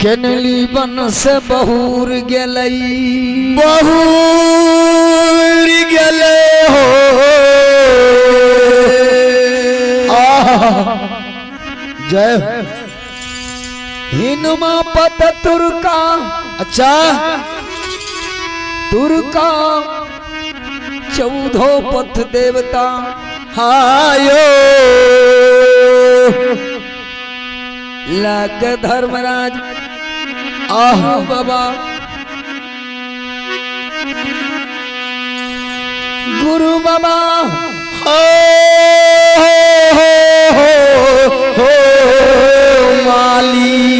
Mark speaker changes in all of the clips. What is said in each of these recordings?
Speaker 1: केनली बन से बहुर गेलई
Speaker 2: बहुर गेले हो जय
Speaker 1: हिनमा पत तुर्का।
Speaker 2: अच्छा
Speaker 1: तुर्का 14 पथ देवता
Speaker 2: हायो
Speaker 1: लग धर्मराज आह बाबा गुरु बाबा
Speaker 2: हो मालिक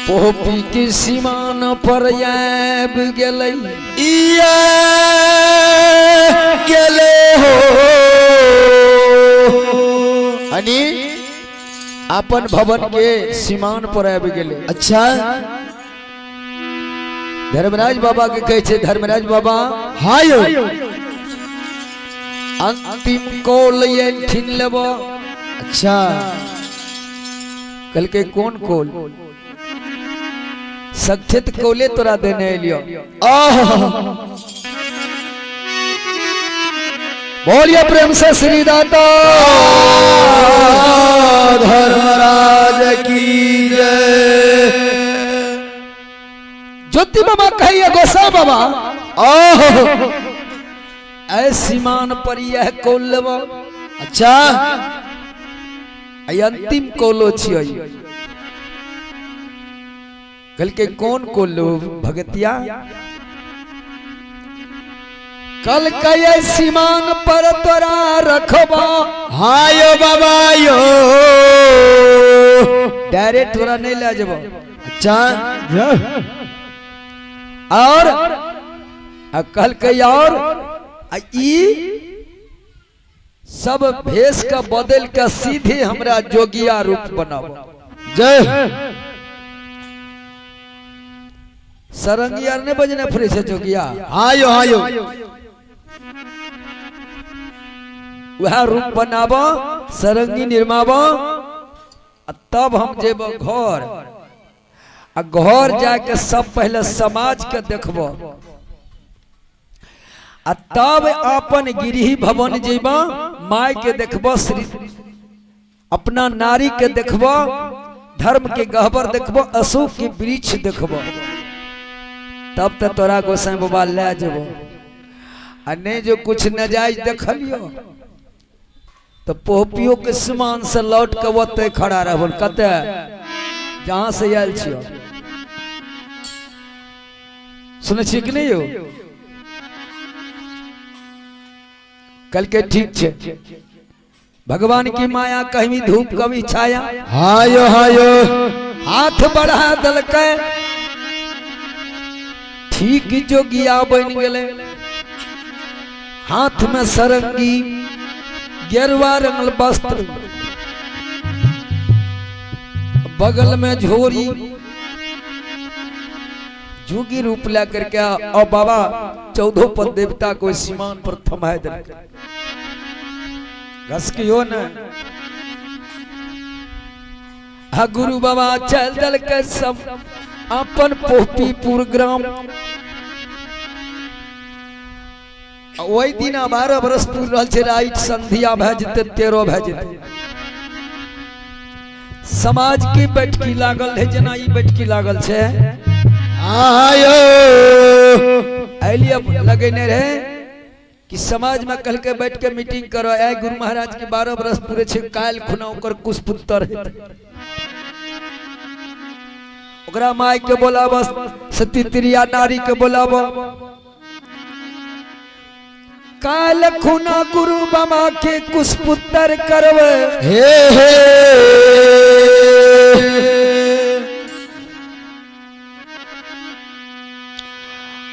Speaker 1: पोपी की सीमान पर आब गेलै
Speaker 2: गेले हो अनि
Speaker 1: अपन भवन के सीमान पर आब गेलै।
Speaker 2: अच्छा
Speaker 1: धर्मराज बाबा के कहे छे धर्मराज बाबा
Speaker 2: हायो
Speaker 1: अंतिम कॉल ये ठिन लेबो।
Speaker 2: अच्छा
Speaker 1: कल के कौन कॉल सक्षित कोले तोरा देने लियो। बोलिए प्रेम से श्री दाता
Speaker 2: धर्मराज की जय।
Speaker 1: ज्योति बाबा कहिए गोसा बाबा ऐसी मान पर यह कॉल लेबो।
Speaker 2: अच्छा
Speaker 1: अंतिम कॉलो छियै कल के कौन कॉलो भगतिया कल कहे सीमान पर तोरा रखबा।
Speaker 2: हायो बाबा यो
Speaker 1: डायरेक्ट तोरा नहीं ले जाबो।
Speaker 2: अच्छा
Speaker 1: और कल के और ई सब भेष का बदल के सीधे हमरा जोगिया रूप बनाओ।
Speaker 2: जय
Speaker 1: सरंगी आर ने बजने फिरे छे जोगिया
Speaker 2: हायो हायो
Speaker 1: वह रूप बनाबो सरंगी निर्माबो तब हम जेबो घर आ घर जाके सब पहले समाज के देखबो आ तब अपन गिरही भवन जेबो माय के देखबो श्री अपना नारी के देखबो धर्म के गहबर देखबो अशोक के वृक्ष देखबो तब तो तोरा गोसाई बाबा ले जेबो। आ नहीं जो कुछ नजायज देखलियो तो पोपियो के समान से लौट के ओते खड़ा रहबो कते जहां से आयल छियो। सुने छी कि नहीं हो कल के ठीक छे भगवान की माया कहीं धूप कभी छाया।
Speaker 2: हायो हायो
Speaker 1: हाथ बढ़ा दल के ठीक जोगिया बन गेले हाथ में सरंगी गेरुआ रंगल वस्त्र बगल में झोरी जोगी रूप ला करके और बाबा 14 पद देवता को सीमान पर थमाए दे घस के हो न हा गुरु बाबा चल दल के सब अपन पोपीपुर ग्राम वही दिन 12 बरस पूर रहल छे राइट संधिया भए जेते 13 भए जेते समाज की बैठकी लागल है जना ई बैठकी लागल छे।
Speaker 2: आयो
Speaker 1: आइलिए लगेने रहे कि समाज में कल के बैठ के मीटिंग करो आए गुरु महाराज के 12 बरस पूरे छे काल खुना ओकर कुशपुत्र है ओकरा माई के बोलाबो सती त्रिया नारी के बोलाबो काल खुना गुरु बाबा के कुशपुत्र करवे
Speaker 2: हे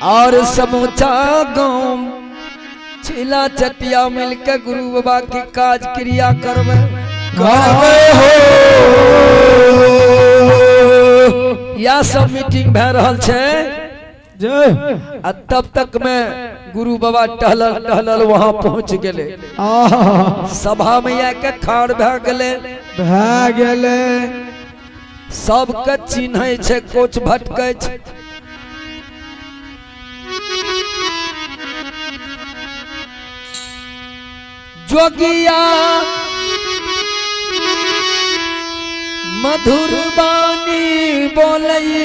Speaker 1: और समूचा गांव चिला चटिया मिलकर गुरु बाबा के काज क्रिया करवे
Speaker 2: हो
Speaker 1: या सब मीटिंग भे रहल छे आ तब तक में गुरु बाबा टहलल वहां पहुंच गेले सभा में आके खाड़ भे गेले
Speaker 2: भए गेले
Speaker 1: सबके चिन्है छै कोच भटकै छै जोगिया मधुर बानी बोलई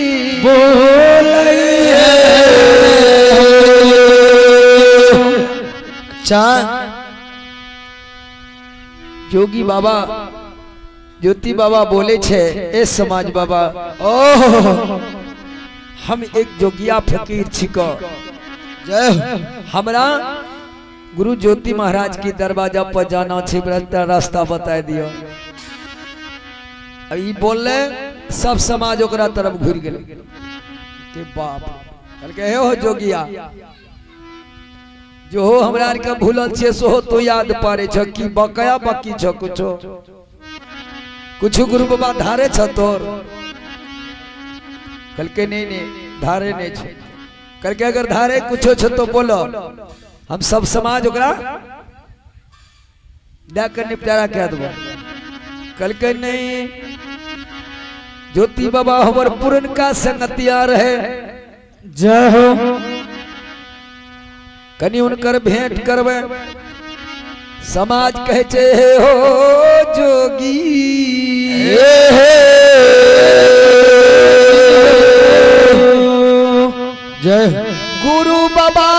Speaker 2: चा
Speaker 1: जोगी बाबा ज्योति बाबा बोले छे ए समाज बाबा
Speaker 2: ओह
Speaker 1: हम एक जोगिया फकीर छिको
Speaker 2: जय हो।
Speaker 1: हमरा गुरु ज्योति महाराज की दरवाजा पर जाना छे रास्ता बता दियो ई बोलले सब समाज ओकरा तरफ घुर गेल के बाप कल के हो जोगिया जो हो हमरा आर के भूलल छे सो तो याद पारे छ की बकया बाकी छ कुछ गुरु बाबा धारे छ तोर कल के नहीं धारे नहीं छ कल के अगर धारे कुछ छ तो बोलो हम सब समाज ओकरा देकर निपटारा कह देबो कल के नहीं ज्योति बाबा हमर पुरन का संगतिया रहे
Speaker 2: जय हो।
Speaker 1: कनी उनकर भेंट करबे समाज कहे छे हो जोगी
Speaker 2: जय
Speaker 1: गुरु बाबा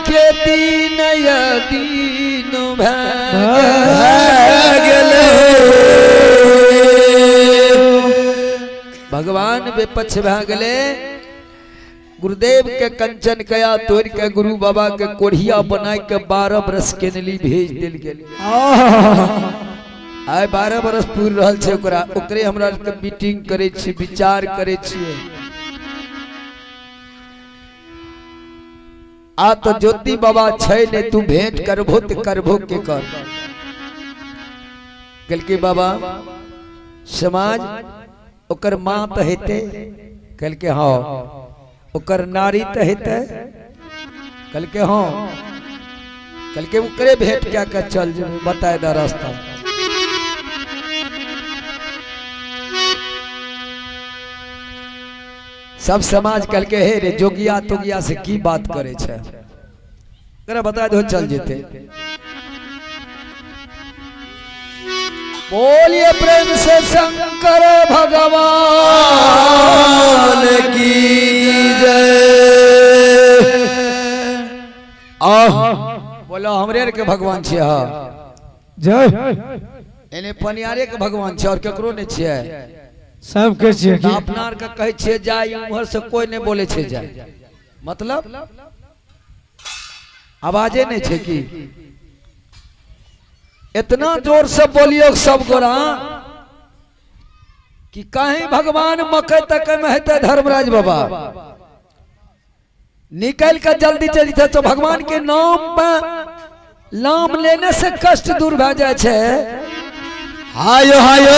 Speaker 1: के दीन यदीन भगवान बेपछ भा गले गुरुदेव के कंचन कया तोड़ के गुरु बाबा के कोढ़िया बना के 12 बरस के नली भेज दिल गेल आय 12 बरस पूर रहल छे ओकरा ओकरे हमरा के मीटिंग करे छी विचार करे छी आ तो ज्योति बाबा छै ने तू भेंट करबो त करबो के कर कल के बाबा समाज ओकर मां त हेते कल के हां ओकर नारी त हेते कल के हां कल के ओकरे भेंट क्या कर चल बताए दा रास्ता सब समाज कल के हे रे जोगिया तोगिया से की बात करे छे करे बता दो चल जेते बोलिए प्रेम से शंकर भगवान
Speaker 2: की जय।
Speaker 1: बोलो हमरे के भगवान छे हा
Speaker 2: जय
Speaker 1: एने पनियारे के भगवान छे और केकरो ने छे
Speaker 2: सब के छिए की
Speaker 1: अपना आर के कहे छे जाय उमहर से कोई नहीं बोले छे जाय मतलब आवाजे नहीं छे की इतना जोर से बोलियो सब गोरा कि कहीं भगवान मकई तक में हेते धर्मराज बाबा निकल कर जल्दी चली थे तो भगवान के नाम लेने से कष्ट दूर भ जाए छे
Speaker 2: हायो हायो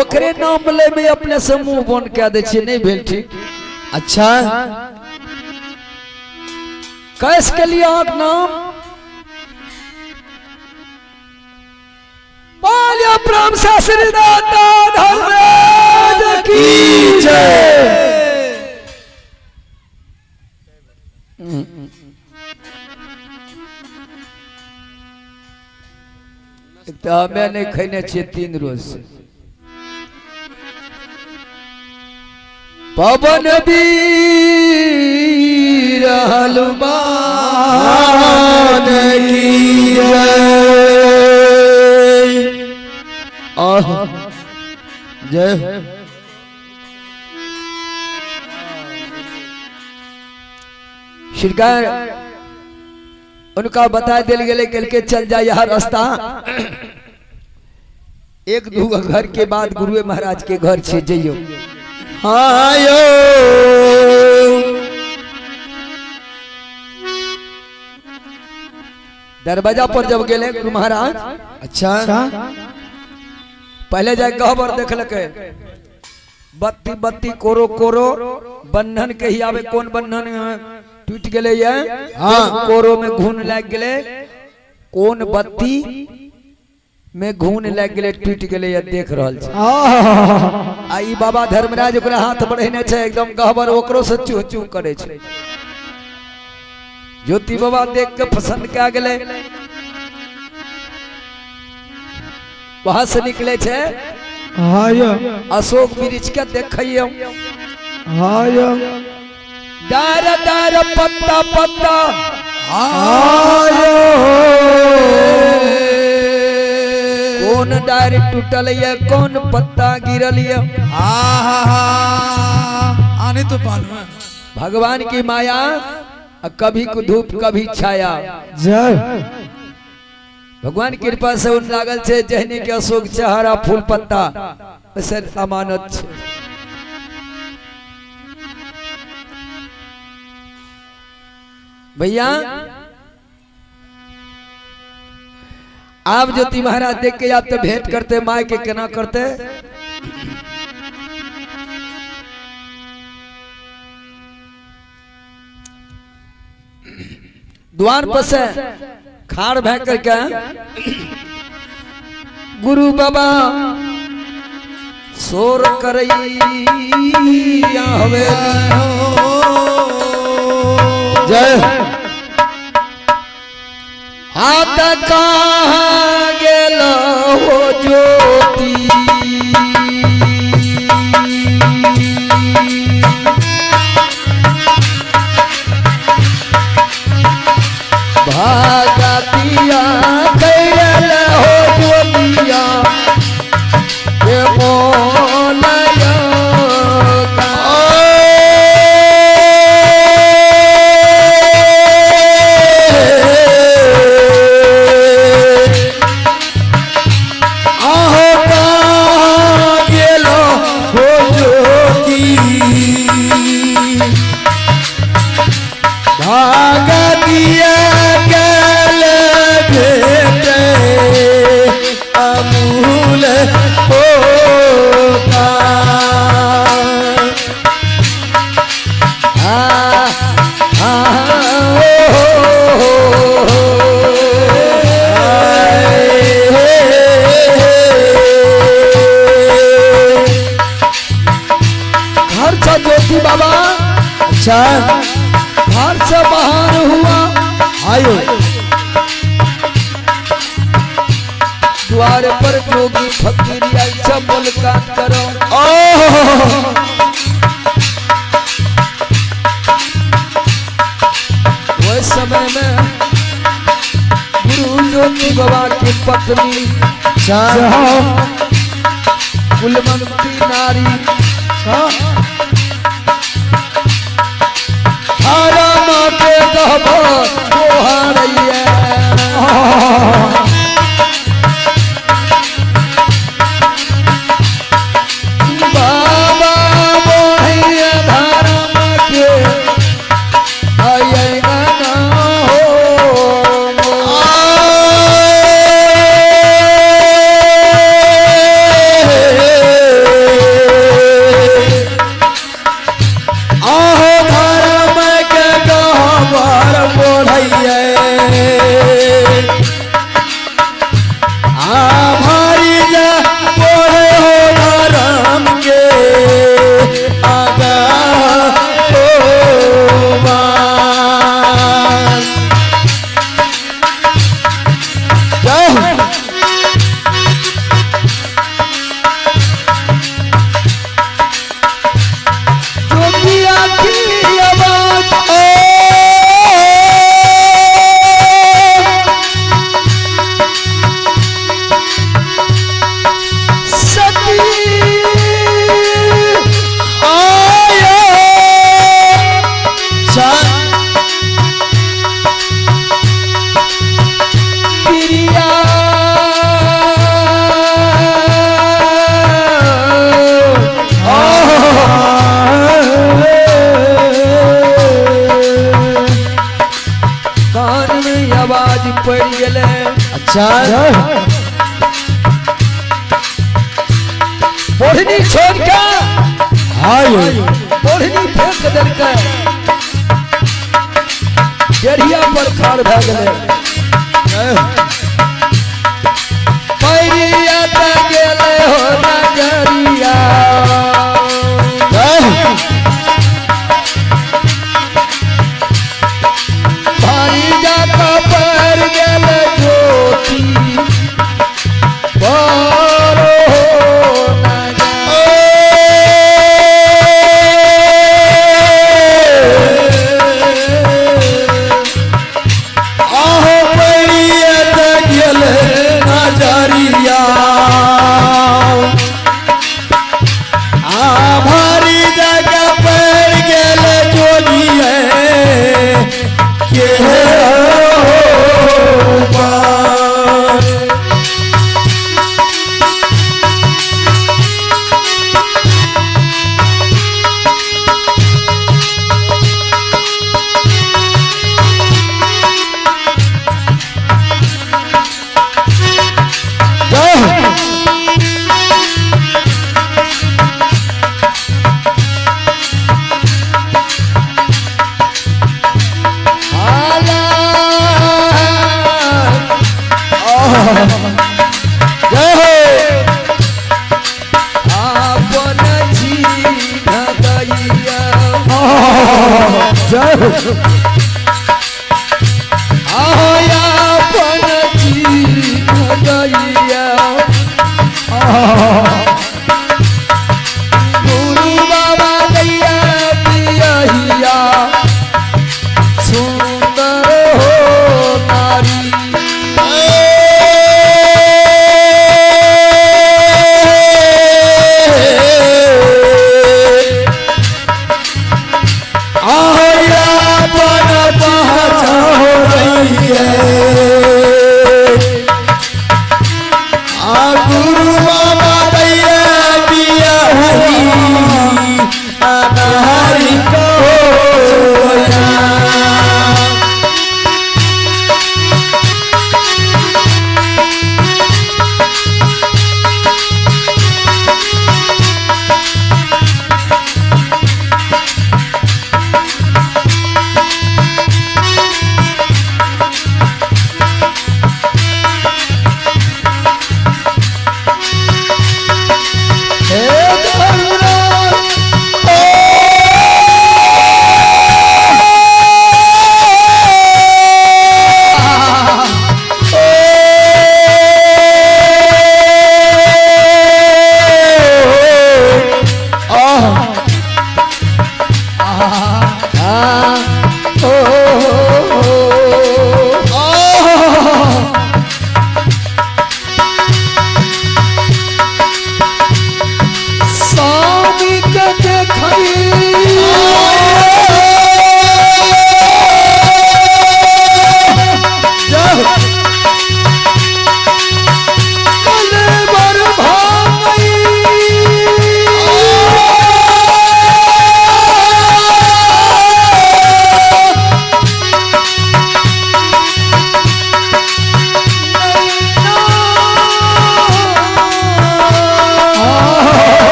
Speaker 1: ओकरे नाम ले में अपने से मुंह बंद कह दे छी नहीं भेल ठीक
Speaker 2: अच्छा
Speaker 1: कैस के लिए आप नाम बोलिए प्रेम से श्री दाता धर्मराज की जय। तो मैंने खैने छे 3 रोज से पवन वीर हनुमान की
Speaker 2: जय
Speaker 1: श्रीकार उनका बता दिल गले कल के चल जाए यह रास्ता 1-2 घर के बाद गुरुए महाराज के घर छे जइयो
Speaker 2: हायो
Speaker 1: दरवाजा पर जब गेले गुरु महाराज
Speaker 2: अच्छा
Speaker 1: पहले जाए गहबर देखलके बत्ती बत्ती कोरो कोरो बंधन कही आवे कौन बंधन टूट गले
Speaker 2: हाँ।
Speaker 1: कोरो में घून लग गले कौन बत्ती में घून लग गए टूट गए या देख रहल छै। आई बाबा धर्मराज ओकरा हाथ बढ़ेने छै एकदम गहबर ओकरो से चू चू करे छै। ज्योति बाबा देख के पसंद कए गेले वहां से निकले छै अशोक वृक्ष के देखियो डार डार पत्ता पत्ता कौन डार टूटल है कौन पत्ता गिरल है।
Speaker 3: आने तो पाल में
Speaker 1: भगवान की माया कभी धूप कभी छाया।
Speaker 2: जय
Speaker 1: भगवान की कृपा से उन लागल छे जहने के अशोक चेहरा फूल पत्ता वैसे अमानत छे। भैया आप ज्योति महाराज देख के आप तो भेंट करते माय के केना करते। द्वार पर से खाड़ भै करके गुरु बाबा सोर करैया हवे
Speaker 2: जय
Speaker 1: हाथ कहाँ गेल हो ज्योति भागतिया कैल हो ज्योतिया के मोलया ज्योति बाबा
Speaker 2: अच्छा
Speaker 1: घर से बाहर हुआ
Speaker 2: आयो
Speaker 1: द्वार पर जोगी फकीर अच्छा मुलाकात करो। उस समय में गुरु ज्योति बाबा की पत्नी कुलवंती नारी के बाबा बोढ़िया धर्म के आएगा ना आवाज पड़ गए।
Speaker 2: अच्छा
Speaker 1: ओढ़नी छोड़ के ओढ़नी फेंक दल के डेढ़िया पर खाड़ भए गेलै। पैर परिया त गेले हो नजरिया परिया त पर गेले ज्योति बरो गुरु बाबा दैया पियहिया सुंदर हो नारी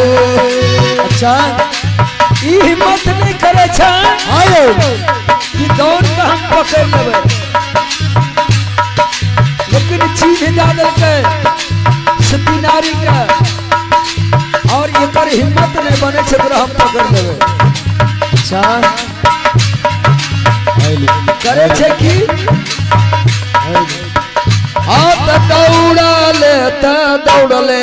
Speaker 2: अच्छा
Speaker 1: ई हिम्मत नहीं करे छा
Speaker 2: आयो
Speaker 1: कि दौड़ के हम पकड़ लेबै लेकिन चीज जादल के सती नारी के और एकर हिम्मत नहीं बने छै तोरा हम पकड़ लेबै
Speaker 2: अच्छा
Speaker 1: करे छै कि हाथ दौड़ले त दौड़ले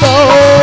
Speaker 1: Oh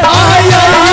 Speaker 2: ay, ay.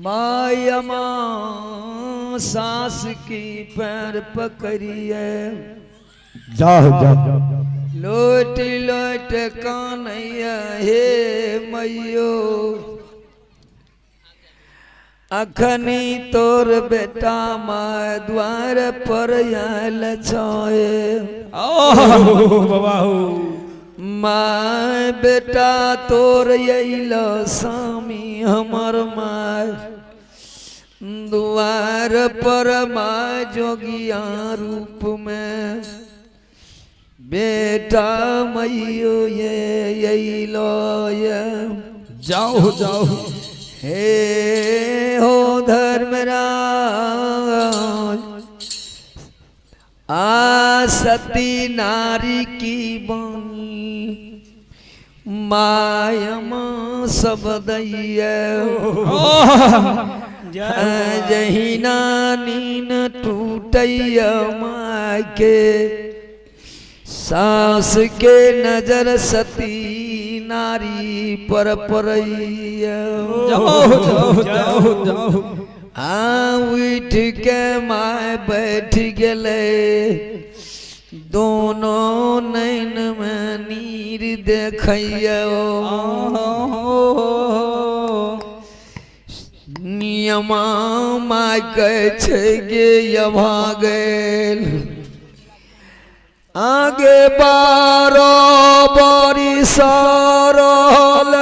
Speaker 1: मायमा सास की पैर पकड़िए
Speaker 2: जाओ जाओ
Speaker 1: लोट लोट कानैया हे मैयो अखनी तोर बेटा माय द्वार पर आयल छे
Speaker 2: बाबा हो
Speaker 1: माय बेटा तोर अइल स्वामी हमर माय द्वार पर माय जोगिया रूप में बेटा मैयो ये अइलो ये
Speaker 2: जाओ जाओ
Speaker 1: हे हो धर्मराज आ सती नारी की बानी मायमा सब दैया जहिना नीन टूटैया माय के सास के नजर सती नारी पर परैया उठ के माय बैठ गले दोनों नैन में नीर देखैया नियमा माय कहे गे यभा गेल आगे 12 बरिस रहल